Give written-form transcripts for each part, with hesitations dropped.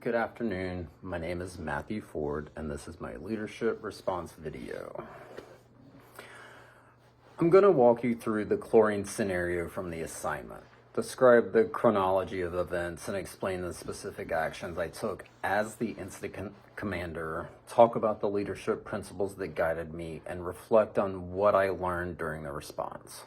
Good afternoon, my name is Matthew Ford and this is my leadership response video. I'm going to walk you through the chlorine scenario from the assignment, describe the chronology of events and explain the specific actions I took as the incident commander, talk about the leadership principles that guided me, and reflect on what I learned during the response.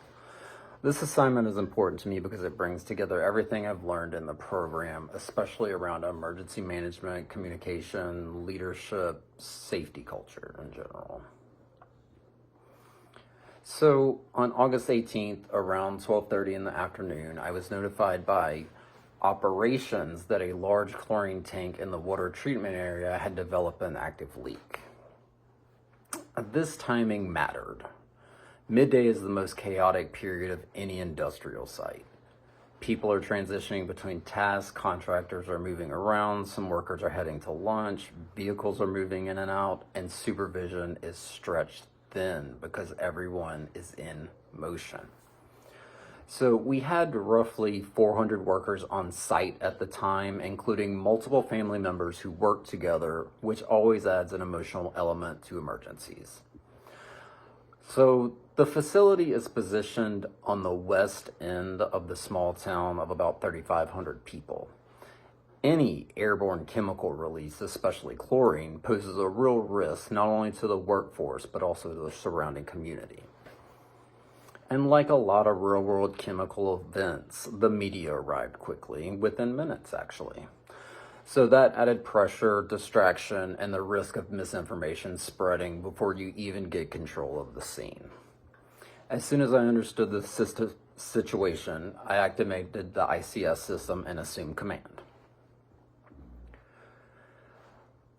This assignment is important to me because it brings together everything I've learned in the program, especially around emergency management, communication, leadership, safety culture in general. So on August 18th, around 12:30 in the afternoon, I was notified by operations that a large chlorine tank in the water treatment area had developed an active leak. This timing mattered. Midday is the most chaotic period of any industrial site. People are transitioning between tasks, contractors are moving around, some workers are heading to lunch, vehicles are moving in and out, and supervision is stretched thin because everyone is in motion. So we had roughly 400 workers on site at the time, including multiple family members who work together, which always adds an emotional element to emergencies. So the facility is positioned on the west end of the small town of about 3,500 people. Any airborne chemical release, especially chlorine, poses a real risk not only to the workforce, but also to the surrounding community. And like a lot of real-world chemical events, the media arrived quickly, within minutes actually. So that added pressure, distraction, and the risk of misinformation spreading before you even get control of the scene. As soon as I understood the situation, I activated the ICS system and assumed command.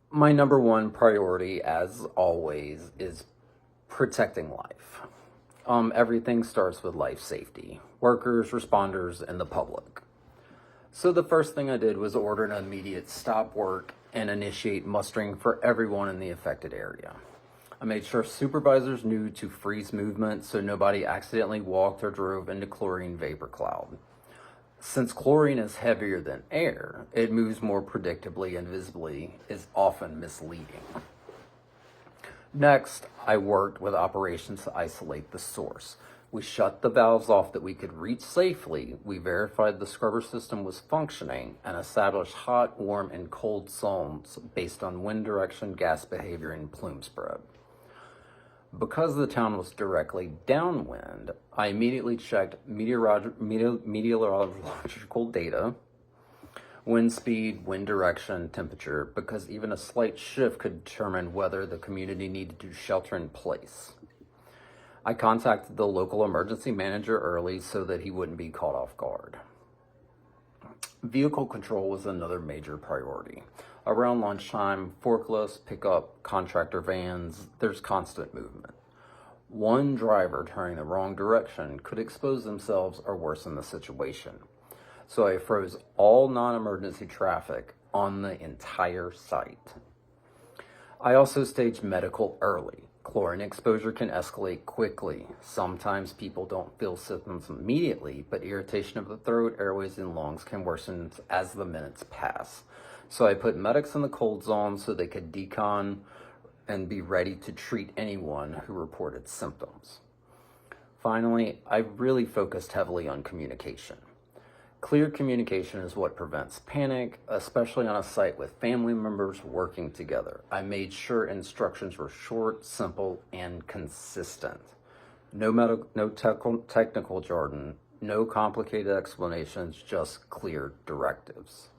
My number one priority, as always, is protecting life. Everything starts with life safety, workers, responders, and the public. So the first thing I did was order an immediate stop work and initiate mustering for everyone in the affected area. I made sure supervisors knew to freeze movement so nobody accidentally walked or drove into chlorine vapor cloud. Since chlorine is heavier than air, it moves more predictably and visibly is often misleading. Next, I worked with operations to isolate the source. We shut the valves off that we could reach safely, we verified the scrubber system was functioning, and established hot, warm, and cold zones based on wind direction, gas behavior, and plume spread. Because the town was directly downwind, I immediately checked meteorological data, wind speed, wind direction, temperature, because even a slight shift could determine whether the community needed to shelter in place. I contacted the local emergency manager early so that he wouldn't be caught off guard. Vehicle control was another major priority. Around lunchtime, forklifts, pickup, contractor vans, there's constant movement. One driver turning the wrong direction could expose themselves or worsen the situation. So I froze all non-emergency traffic on the entire site. I also staged medical early. Chlorine exposure can escalate quickly. Sometimes people don't feel symptoms immediately, but irritation of the throat, airways, and lungs can worsen as the minutes pass. So I put medics in the cold zone so they could decon and be ready to treat anyone who reported symptoms. Finally, I really focused heavily on communication. Clear communication is what prevents panic, especially on a site with family members working together. I made sure instructions were short, simple, and consistent. No technical jargon, no complicated explanations, just clear directives.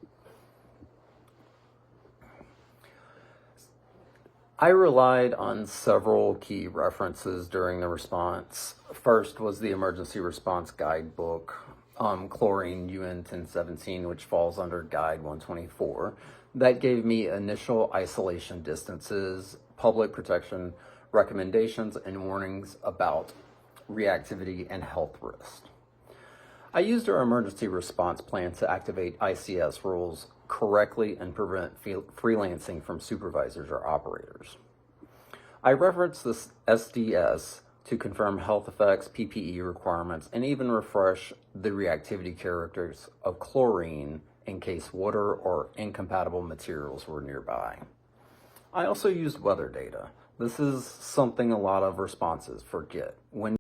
I relied on several key references during the response. First was the Emergency Response Guidebook, Chlorine UN 1017, which falls under Guide 124. That gave me initial isolation distances, public protection recommendations, and warnings about reactivity and health risks. I used our emergency response plan to activate ICS rules correctly and prevent freelancing from supervisors or operators. I referenced this SDS to confirm health effects, PPE requirements, and even refresh the reactivity characters of chlorine in case water or incompatible materials were nearby. I also used weather data. This is something a lot of responses forget. When